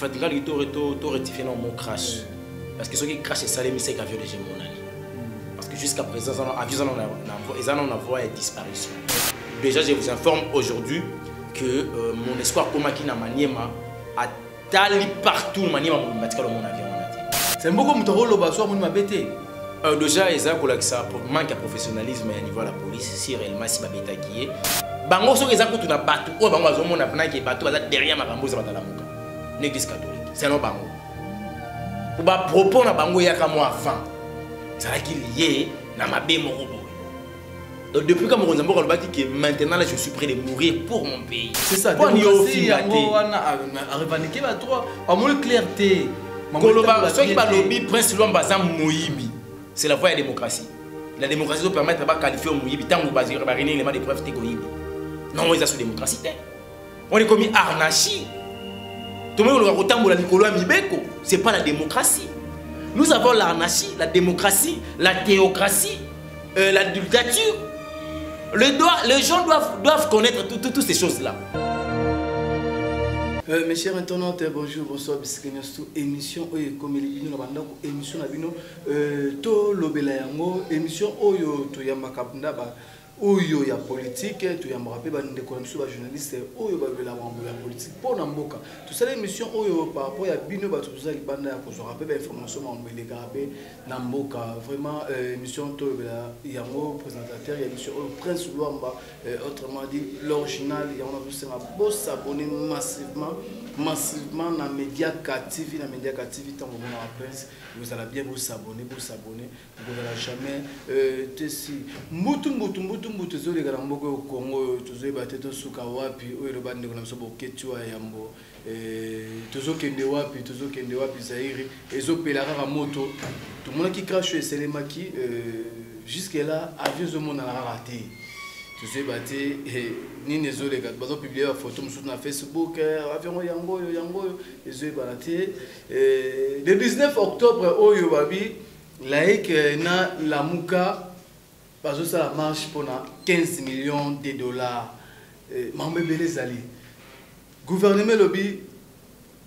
fait, là, il faut rectifier mon crash. Parce que ceux qui crachent, c'est ça, les misères qu'avion de Gémonani. Parce que jusqu'à présent, ils ont envoyé disparition. Déjà, je vous informe aujourd'hui que mon espoir comme qui n'a maniema a tali partout maniema mon avion. C'est beaucoup de rôle au soir, mon bêté. Déjà, ils ont ça manque de professionnalisme à niveau de la police, si réellement si babeta qui est. Bango so ils ont tout na bateau, oh bango zo mona pena qui bateau derrière ma bambo za batalamuka. L'église catholique. C'est non bango. Pour ba propos na bango ya ka moi avant. Ça là qui lié na mabe morobo. Donc depuis que mon Zambo a dit que maintenant là, je suis prêt de mourir pour mon pays. C'est ça. Pour nous aussi, à revendiquer la droit, à moins clarté. Ceux qui parlent lobby Prince Luamba Moïbi, c'est la voie de la démocratie. La démocratie doit permettre de qualifier au Moïbi tant que vous basez les éléments de preuve de Moïbi. Non, on est sous démocratie. On est commis arnachi. Tout le monde a autant de Nicolas Mibeko. C'est pas la démocratie. Nous avons l'arnachie, la démocratie, la théocratie, la dictature. Les gens doivent connaître toutes ces choses-là. Mes chers internautes, bonjour, bonsoir, bienvenue sur émission comme émission to lobela yango émission oyo to yamaka ndaba oyo ya politique to yamaka pe bande ko ba journaliste oyo ba vela wango ya politique pour na mboka tout ça émission oyo par rapport ya bino ba tout ça libanda ya ko so rappel information ma mbele gabe na mboka vraiment émission to lobela yango présentateur ya émission oyo Prince Luamba autrement dit l'original ya on a vu ça beau s'abonner massivement na média TV tant que mon Prince vous allez bien vous abonner vous allez jamais tesi mutu zo les grands mboko au Congo tozo ba teto suka wapi oyo lo bande kona msobo ketwa yambo tozo kende wapi Zaire ezo pelara moto tout le monde qui crache c'est les maquis jusque là avion zo monde na raté tu sais batté ni nezo les gars bazo publier la photo sur na Facebook avion yango ezo balaté le 19 octobre oyo babi like na la muka bazo ça la marche pour 15 millions de dollars mambe belezali gouvernement lobby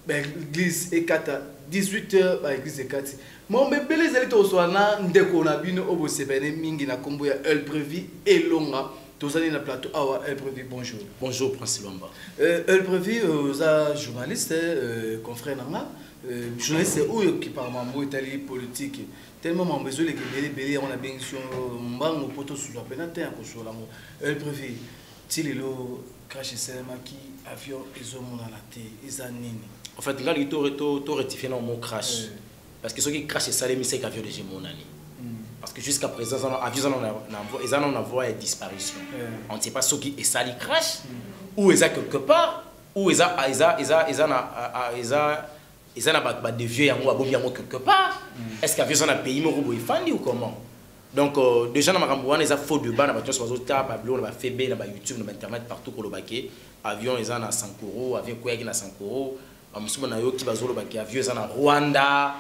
l'église et 18h ba église et 4 mambe belezali to so na ndeko na bino obo sebene mingi na kombo ya El Prévi et Longa tous allez na plateau awa El Prévi bonjour. Bonjour Prince Luamba. El Prévi journaliste confrère nanga journaliste oyo qui par mambo itali politique tellement mon besoin les belé on a bien sur mbango poto sur la penate en sur l'amour El Prévi tilelo crash selema qui avion ils ont mon la té izanini en fait là il to rectifier non mon crash parce que ceux qui crachent ça les misères avion de Gémonani. Parce que jusqu'à présent, ils en envoient disparition. On ne sait pas ceux qui est sali crash, ou ils ont quelque part, ou ils ont des vieux quelque part. Est-ce qu'avion sont un pays ou comment? Donc déjà dans ma ils ont faux de bas, sur Facebook, YouTube, Internet partout pour le baquet. Avion ils ont à 100 €, avion quoi qui na 100 €. Avion ils ont à Rwanda.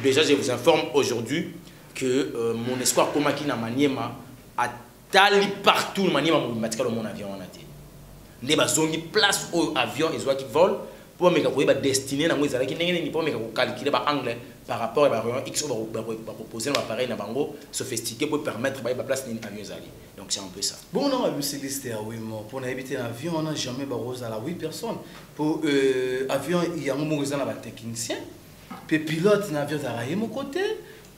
Déjà, je vous informe aujourd'hui que mon espoir comme qui n'a maniema a tali partout maniema mon avion en até. Les bazongi place au avion et qui volent pour me dire destiné na moi qui n'est pas calculer par anglais par rapport à X proposer un appareil na bango sophistiqué pour permettre de place dans avion zali. Donc c'est un peu ça. Bon on a vu c'est listé à 8 morts pour éviter un avion on n'a jamais barose à la 8 personnes pour avion il y a un moment où ils ont un technicien puis pilote n'a avion à mon côté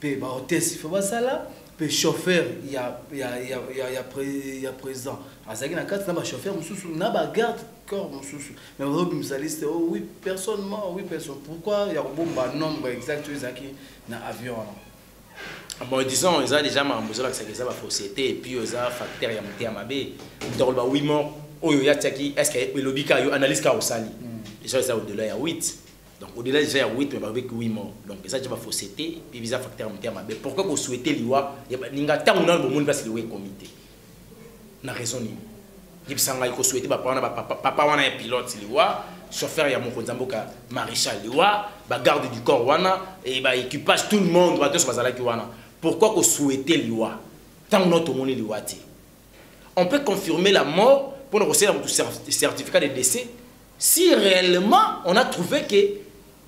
puis bah hôtesse il faut pas ça là puis chauffeur il y a présent à ça qui n'a quatre n'a chauffeur monsieur n'a pas garde corps monsieur mais on a listé oh 8 personnes morts 8 personnes pourquoi il y a un bon nombre exact qui na avion là. Bon, disons, ils ont déjà besoin de ça, fausseté, et puis ils ont facteur ya monté à ma baie. Dans le 8 morts, est-ce que le lobby a analyse au sali? Déjà, ils ont au-delà, il y a 8. Donc, au-delà, déjà, il y a 8, mais avec 8 morts. Donc, ça, déjà, fausseté, puis ils ont facteur monté à ma baie. Pourquoi vous souhaitez l'IWA? Il y a tant de monde parce qu'il y a un comité. Il y a raison. Il y a souhaité papa, on a un pilote, l'IWA. Chauffeur ya moko nzamboka maréchal liwa ba garde du corps wana et ba équipage tout le monde va tous bazala ki wana pourquoi qu'on souhaiter liwa tant notre moni liwa ti on peut confirmer la mort pour nous recevoir un certificat de décès si réellement on a trouvé qu'il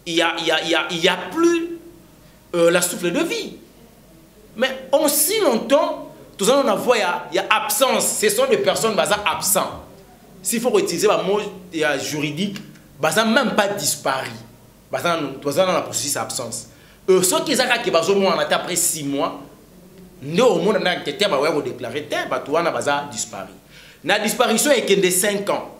y a plus la souffle de vie. Mais en si longtemps, tout ça on a vu, il y a absence. Ce sont des personnes absentes. S'il faut utiliser le mot juridique, même pas disparu. Dans la processus absence. Ceux qui ont après 6 mois, nous avons déclaré que disparu. La disparition est de 5 ans.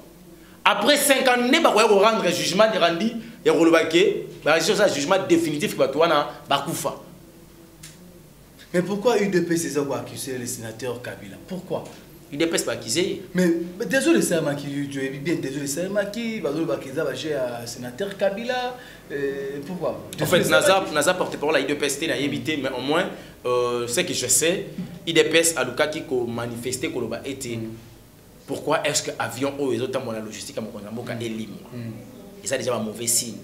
Après 5 ans, nous avons rendre jugement de rendu et un jugement définitif que nous Mais pourquoi UDP c'est ça pour accuser le sénateur Kabila? Pourquoi? UDP c'est pas accusé. Mais désolé c'est Maki, bien désolé c'est Maki, le sénateur Kabila. Pourquoi? En fait, Naza porte-parole à UDPS n'a évité, mais au moins, ce que je sais, UDPS a Luka qui a manifesté que l'on été. Pourquoi est-ce que l'avion ou les autres la logistique à Mokonamboka est libre? Et ça déjà un mauvais signe.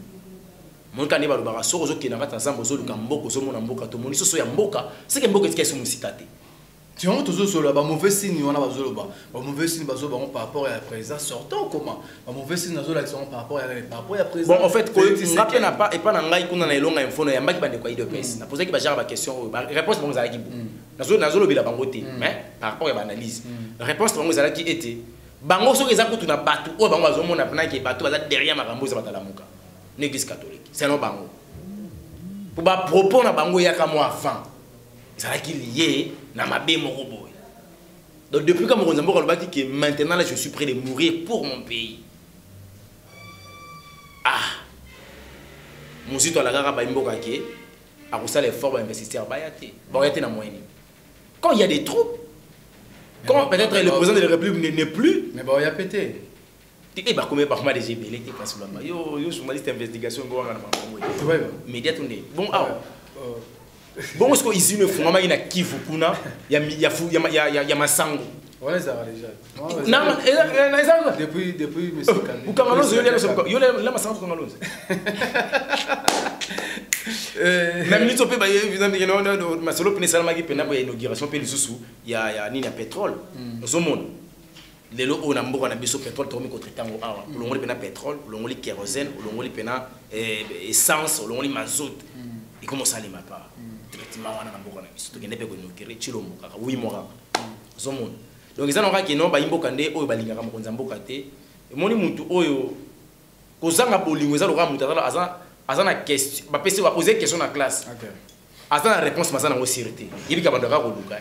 Mon cané va le barasso aux autres qui n'ont pas ensemble aux autres Kamboka, aux autres Mboka, tout le monde, ils Mboka. C'est que Mboka est-ce qu'ils sont tu vois, toujours sur le mauvais signe, on a mauvais signe par rapport à la présence sortant comment? Mauvais signe par rapport à la présence. Bon, en fait, on n'a pas et pas dans l'aïe qu'on a longue info, il y a pas de quoi il de pèse. On a posé la question, réponse pour nous à qui Nazolo bila bangote, mais par rapport à l'analyse. Réponse pour nous à qui était. Bango so ezako tuna batu, o bango azomo na plan qui batu baza derrière makambo za batalamuka. L'église catholique. C'est non bango. Pour ba propos na bango ya ka mo avant. Ça qui lié na mabe moko boy. Donc depuis que mon Zambo Kalobaki que maintenant là je suis prêt de mourir pour mon pays. Ah. Mon site à la gare ba mboka ke a ko sala effort ba investisseur ba yaté. Ba yaté na moyenne. Quand il y a des troupes, quand peut-être le président de la République n'est plus, mais bah il a pété. Et bah combien par mois des GBL t'es pas sur là. Yo journaliste d'investigation go ngana ma. Média tourné. Bon ah. Bon est-ce qu'ils ne font pas une Kivu kuna ya Masango. Ouais ça va déjà. Non, depuis monsieur Kandé. Ou Kangaloze yo la Masango Kangaloze. Na minute on peut ba évidemment ma solo pene salama ki pena ba inauguration pe lisusu ya nini ya pétrole. Nous monde. Lelo on a mboka na biso pétrole to mi contre tango awa. Longoli pena pétrole, longoli kérosène, longoli pena essence, longoli mazout. Et comment ça les m'a pas. Donc ils ont dit non ba imboka nde oyo balingaka mokonza mboka te moni mutu oyo kozanga bolingo za loka mutu azana question ba pese ba poser question na classe azana réponse masana ngo sûreté yibika bandaka koluka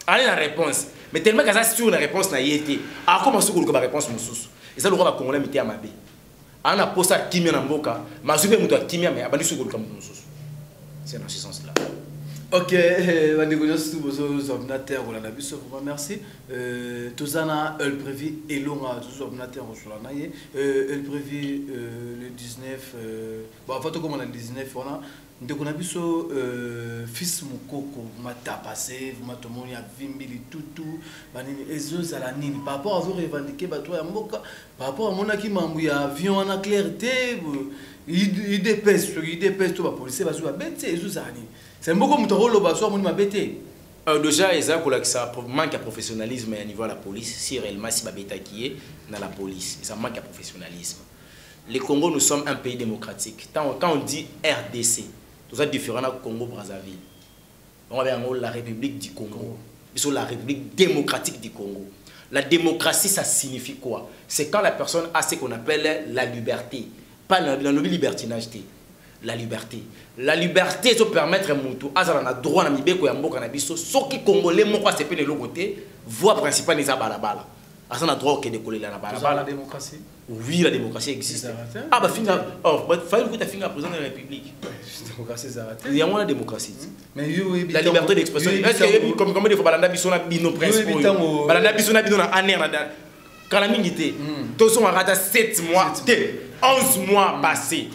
allez la réponse mais tellement que ça sur la réponse na yete a comment soko luka ba réponse mususu eza loka ba congolais mité ya mabe ana posa kimia na mboka mazube mutu akimia mais abandi soko luka mususu. C'est dans ce sens-là. Ok, merci. Tozana, elle prévu et longa, elle prévu le 19. Bon, en fait, comme on a le 19, on a. Donc, on a vu ce fils Moukoko, m'a passé, vous m'avez demandé à Vimbili, tout, et eux à la nini. Par rapport à vous revendiquer, par rapport à mon aki mamou, avion en clarté, il dépêche tout, la police va jouer à bête, et eux à la nini. C'est un peu comme le basso, mon mabété. Déjà, ça manque de professionnalisme à niveau de la police, si réellement si babeta qui est dans la police, ça manque de professionnalisme. Le Congo, nous sommes un pays démocratique. Quand on dit RDC, tout ça différent du Congo-Brazzaville. On va la République du Congo. Ils la République démocratique du Congo. La démocratie, ça signifie quoi? C'est quand la personne a ce qu'on appelle la liberté. Pas la libertinage. La liberté. La liberté, c'est permettre à Moutou, à un droit à Mibeko et à Mboka Nabiso, ce qui Congolais, moi, c'est pas le côté, voie principale des Abalabala. À un droit qui est décollé là. La démocratie? Oui, la démocratie existe. Ah, bah, il faut que tu aies un président de la République. La démocratie, c'est arrêté. Il y a moins de démocratie. Mais la liberté d'expression. Est-ce que, comme il faut Balanda Bissona Bino principaux, Balanda Bissona Bino en année, quand la minute, tous sont à 7 mois, 11 mois passés.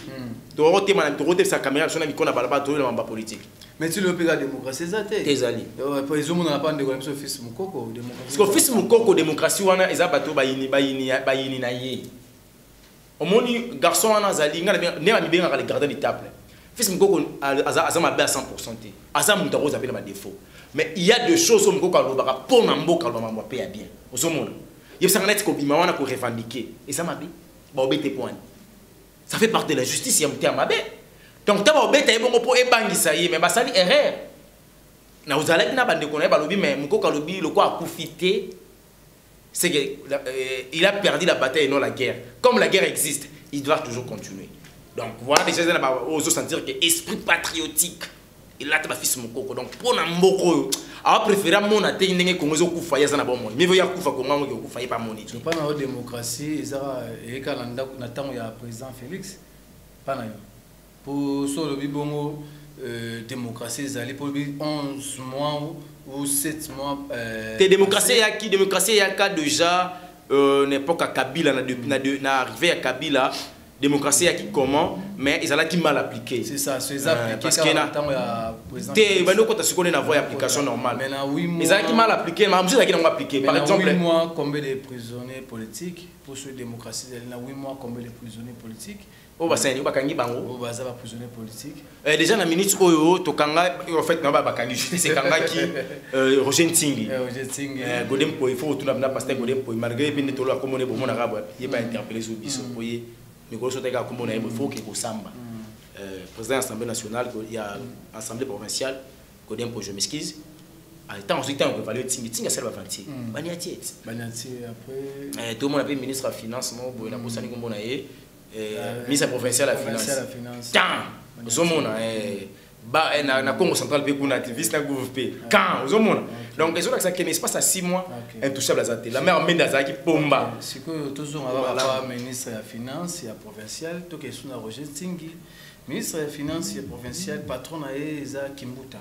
Tu as sa caméra, tu as mis la politique. Mais tu le pays la démocratie, c'est ça. Tes alliés. Par exemple, on n'a pas de fils Moukoko. Parce que fils Moukoko, démocratie, on a un bateau bayini naïe. Au moins, garçon, on a un les gardiens de table. Fils Moukoko, a à 100%. À ça, Moutaro, ça fait défaut. Mais il y a des choses où Moukoko a pour Namboka, on va payer bien. Au monde. Il y a des choses qu'on revendiquer. Et ça m'a dit. ba obete point. Ça fait partie de la justice ya muté mabe. Donc ta ba obete ebongo po ebangisa ye mais ba sali erreur. Na uzalaki na bande konaye ba lobi mais mukoka lobi le quoi profiter c'est que il a perdu la bataille et non la guerre. Comme la guerre existe, il doit toujours continuer. Donc voilà déjà on ose sentir que esprit patriotique il a ta fils mukoko donc pour na mboko a préféré mon atteindre ndenge kongozo kufa ya sana bomoni mais ya kufa kongo ngo kufa pas moni tu pas na démocratie ezara ekala na tango ya président Félix pas na yo pour solo bibongo démocratie ezali pour 11 mois ou 7 mois te démocratie ya qui démocratie ya ka déjà n'époque à Kabila na arrivé à Kabila démocratie qui comment mais ils allaient qui mal appliqué c'est ça c'est appliqué parce que na te bano ko ta sikone na voie application normale mais na 8 mois ils allaient qui mal appliqué mais monsieur qui n'ont appliqué par exemple 8 mois combien de prisonniers politiques pour ce démocratie na 8 mois combien de prisonniers politiques oh basani bakangi bango oh baza ba prisonniers politiques déjà na minute oyo to kanga en fait na bakangi justice kanga qui Roger Ntingi Godem po il faut tout na pasteur Godem po malgré puis to lo akomone bo mona rabo il pas interpeller sur biso poye mais ko so teka komona il faut que ko samba président de l'Assemblée nationale il y a assemblée provinciale Godem po je m'excuse en temps ensuite on peut parler de Ntingi ça va vantir baniati après tout le monde appelle ministre de finance mo bo na bosani ko mona ye ministre provincial à finance quand zomona ba na Congo central pe kuna activiste na gouvernement quand zomona donc les autres ça qui espace à 6 mois intouchable azate la mère menda za ki pomba siko toujours avoir ministre ya finance ya provincial to ke suna Roger Ntingi ministre ya finance ya provincial patron na eza Kimbuta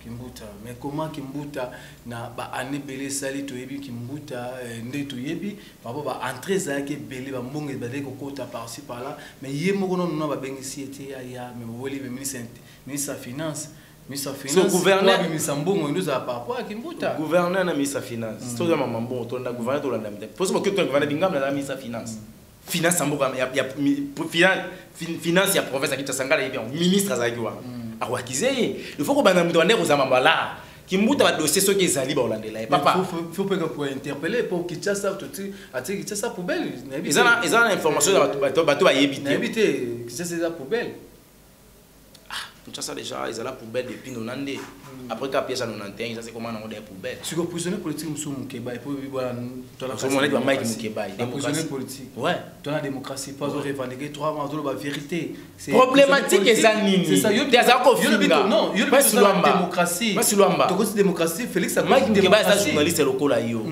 Kimbuta mais comment Kimbuta na ba année belé sali to yebi Kimbuta ndé to yebi papa ba entrée za ke belé ba mbonge ba de ko kota par-ci par-là mais yemo ko non ba bengisi ete ya mais woli ministre ya finance ministre finance gouverneur ministre mbongo nous a par rapport à Kimbuta gouverneur na ministre finance to ya mambo to na gouverneur to la ndamte pose mo que to gouverneur bingam na ministre finance finance mboka ya finance ya province akita sangala yebi ministre azaki wa awakize il faut que bana muto ndeko za mambala Kimbuta ba dossier so ke zali ba olandela papa faut pas pour interpeller pour Kinshasa tout ati Kinshasa poubelle ils ont information bato ba yebite n'habiter Kinshasa c'est poubelle Kinshasa déjà ils ont la poubelle depuis 90 après ka pièce en 91 ça c'est comment on a des poubelles si ko prisonnier politique musu mukeba et pour bibona to la prisonnier ba Mike Mukeba démocratie politique ouais dans la démocratie pas revendiquer 3 mois de la vérité c'est problématique ezanini c'est ça yo za ko finga non yo pas sur la démocratie pas sur l'amba to ko démocratie Félix a Mike Mukeba est journaliste lokola yo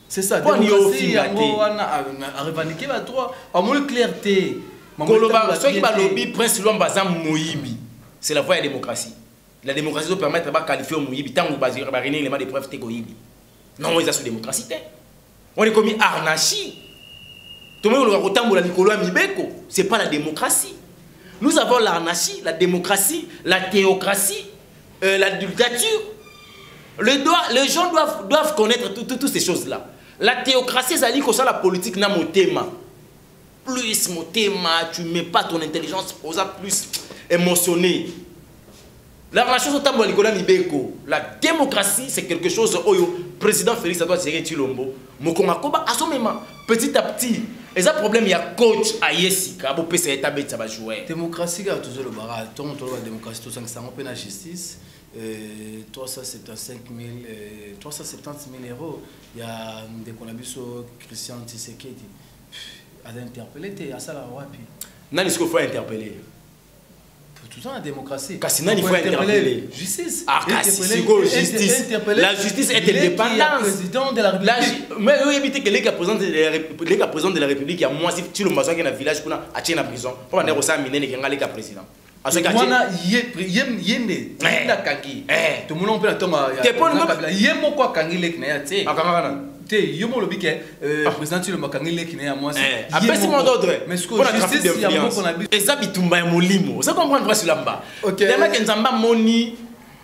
c'est ça démocratie a revendiquer ba 3 à moins clarté Koloba ceux qui ba lobby prince Luamba za moyibi c'est la voie de la démocratie. La démocratie doit permettre de qualifier au Mouyibi tant que vous avez les éléments de preuve tégoïbi. Non, ils ont sous démocratie. On est commis arnachi. Tout le monde a autant de la Nicolas Mibeko. Ce n'est pas la démocratie. Nous avons l'arnachie, la démocratie, la théocratie, la dictature. Les gens doivent connaître toutes ces choses-là. La théocratie, ça dit que ça, la politique n'a mon thème. Plus mon thème, tu ne mets pas ton intelligence pour ça plus émotionné. La relation de Nicolas Mibeko, la démocratie, c'est quelque chose où le président Félix Antoine Tshisekedi Tshilombo, Mokomakoba, à ce moment, petit à petit, il y a un problème, il y a coach à Yesika, pour PC établir ça va jouer. Démocratie, il y a toujours le barrage, tout le monde a la démocratie, tout ça, c'est un peu la justice. 375 000 euros, il y a des collaborations Christian Tshisekedi. À interpeller, il y a ça là, ouais. Non, est-ce qu'il faut interpeller? Tout ça la démocratie. Cassina, il faut interpeller. Justice. Ah, justice. La justice est indépendante. Président de la République. Mais oui, éviter que les présidents de la République, il y a moins si tu le maçon qui est dans le village, qui est en prison. Pour qu'on ait aussi un miné qui est le président. Moi, tout le monde peut attendre. Yemo quoi kangile knayaté. Te yomo lobi ke président tu le makangile knaya moi c'est. Après c'est mon ordre. Mais ce que justice il y a beaucoup qu'on a vu. Et ça bitumba ya molimo. Ça comprendre pas sur lamba. Tellement que nzamba moni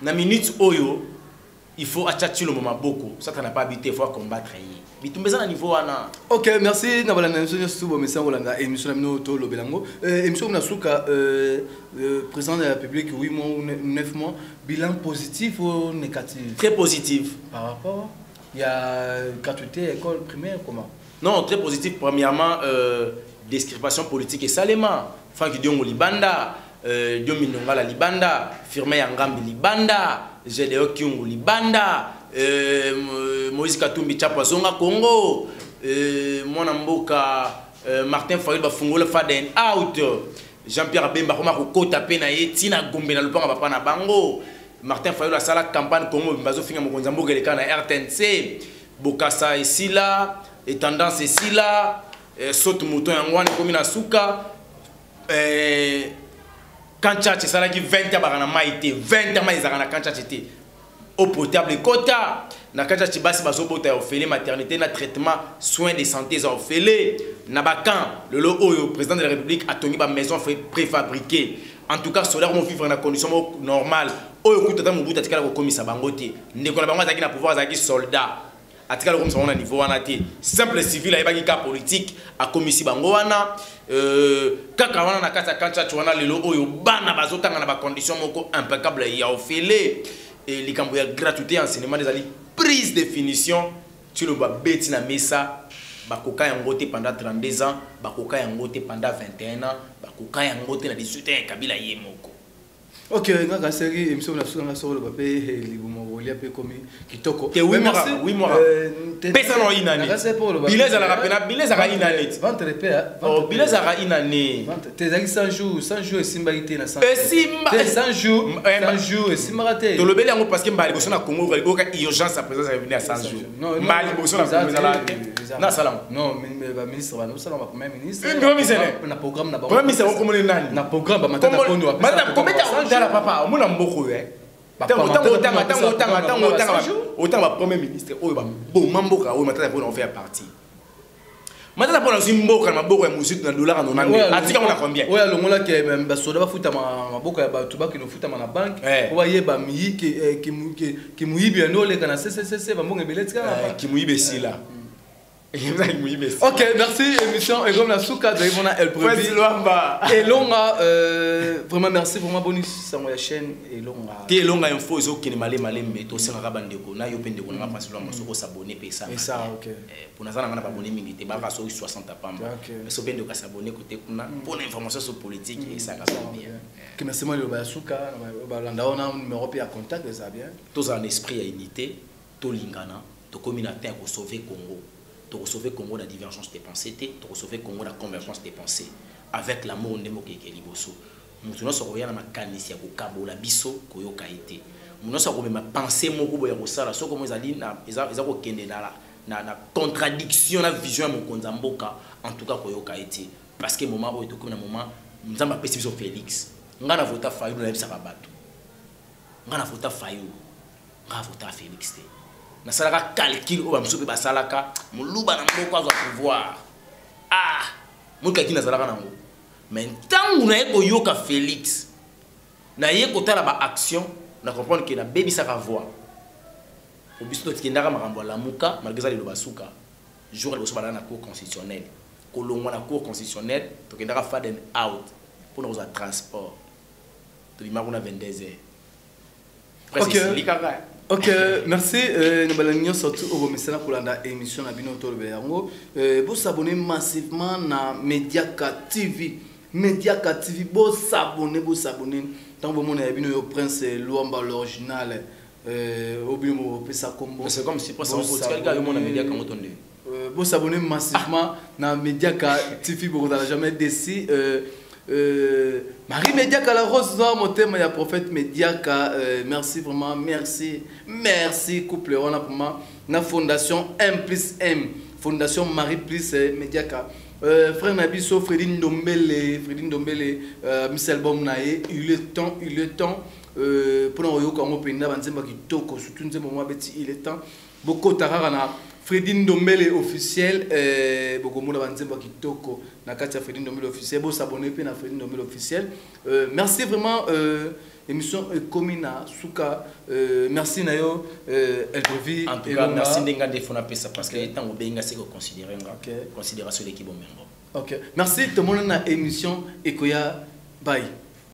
na minute oyo il faut achachi le moment beaucoup. Ça tu n'as pas habité, il faut combattre. Bitumba ça na niveau wana. OK, merci na bala na émission studio message olanga émission na mino to lobelango. Émission na suka président de la République 8 mois ou 9 mois bilan positif ou négatif? Très positif. Par rapport il y a gratuité école primaire comment? Non, très positif. Premièrement, description politique et salement. Franck Diongo Libanda, Diominonga la Libanda, Firme Yangambi Libanda, Gédéo Kyungu Libanda, Moïse Katumbi Chapazonga Congo, Monamboka, Martin Fayou Bafungola Faden Out, Jean-Pierre Bemba Kota Penaye, Tina Gombe na Lupanga Papa na Bango, Martin Fayou la Sala campagne Congo, Bazo Finga Mokonzambo Gelekana RTNC, Bokassa ici là, et tendance ici là, saute mouton Yangwane Komina Souka, Kancha Salaki 20 ans barana maïté, 20 ans maïzarana Kancha Chete, au potable Kota, na Kancha Chibasi Bazobota Ophélie, maternité, na traitement, soins de santé Ophélie, Nabakan, le logo président de la République a tenu ma maison préfabriquée. En tout cas, solaire mon vivre dans des conditions normales. Oyo kutata mubuta tikala ko komisa bangote. Ndeko na bango azaki na pouvoir azaki soldat. Atikala ko komisa na niveau wana te. Simple civil ayebaki ka politique a komisi bango wana. Kaka wana na kata kancha chwana lelo oyo bana bazotanga na ba conditions moko impeccable ya ofele. Et likambo ya gratuité enseignement des ali prise de définition tu le vois beti na mesa. Bakoka yangote pendant 32 ans, bakoka yangote pendant 21 ans, bakoka yangote na 18 ans Kabila yemoko. Ok, ngaka série émission na sura sur le papier libumo olia pe komi kitoko. Te oui moi. Pesa no inani. Bileza la rapena, bileza ka inani. Vente de paix. Oh, bileza ka inani. Te zaki 100 jours et simba ité na 100. Simba 100 jours et simba raté. To lobeli yango parce que mbali boso na Congo ko ka urgence à présence revenir à 100 jours. Mbali boso na Congo zala. Na salam. Non, mais ba ministre ba no salam premier ministre. Na programme na ba. Premier ministre ko moni nani? Na programme ba matata kono. Matata kometa papa, on a beaucoup autant va premier ministre, mamboka, matata pour en faire partie. Matata pour un mboka, ma boka, musique dans dollar en anglais. Atika on a combien? Ouais, le monde là qui est soda futa ma boka, tuba qui nous futa ma banque. Vous voyez, ba mi qui mouille bien no les gars, c'est ba mbonga beletka. Qui mouille bessi là. Ok, merci émission et comme la souka de Ivona El Previ et longa vraiment merci vraiment bonus sur ma chaîne et longa te longa info zo kini malé mais to senga bandeko na yo pende ko na parce lo mosoko s'abonner pe ça. Et ça ok. Pour na na pas abonner mingi te ba ka so 60 pamba. Mais so pende ko s'abonner côté kuna pour l'information sur politique et ça ka so bien. Que merci moi le ba souka ba landa on a un numéro puis à contact ça bien. Tous en esprit à unité, to lingana, to communauté pour sauver Congo. De sauver Congo la divergence des pensées, de sauver Congo la convergence des pensées, avec l'amour de Moké Keliboso. Nous sommes revient à ma canisse, à la biso, koyo kaité. Nous sommes ma pensée, mon groupe, ça, so comme ils ont dit, ils ont na contradiction, la vision à mon konzamboka, en tout cas koyo kaité. Parce que moment où il comme un moment, nous avons appelé sur Félix. Nous avons voté Fayou, nous avons dit ça va battre. Nous avons voté Fayou, nous avons voté Félix. Na salaka calcul o bamsupe basalaka muluba na mboko azwa pouvoir muka kina salaka nango mais tangu na yeko yoka Félix na yeko tala ba action na comprendre que na baby saka voix au biso tikendaka makambo la muka malgré ça le basuka jour le basuka na cour constitutionnelle kolongwa na cour constitutionnelle to kendaka faden out pour nous transport to bimako na 22h presque likaka. Ok, merci. Nous allons surtout au message pour la émission de Bino Tolbeyango. Vous s'abonnez massivement à Mediaka TV. Mediaka TV, vous s'abonnez. Tant que vous avez vu Prince Luamba l'original, c'est comme si vous s'abonnez massivement à Mediaka TV. Vous n'allez jamais décidé. Marie Mediaka la rose noire mon thème il y a prophète Mediaka merci vraiment merci couple on a vraiment la fondation M+M fondation Marie plus Mediaka frère Nabiso Freddy Ndombele Michel Bomnaye il est temps pour nous yoka on peut n'a banzemba kitoko surtout nzemba moi beti il est temps beaucoup tarara na Freddy Ndombele officiel beaucoup monde banzemba kitoko na katia Freddy Ndombele officiel bo s'abonner pe na Freddy Ndombele officiel merci vraiment émission Komina Souka merci nayo El Previ en tout cas merci ndenga defona pesa parce que étant au benga c'est considérer considération l'équipe au Mengo. OK merci tout le monde na émission Ekoya bye.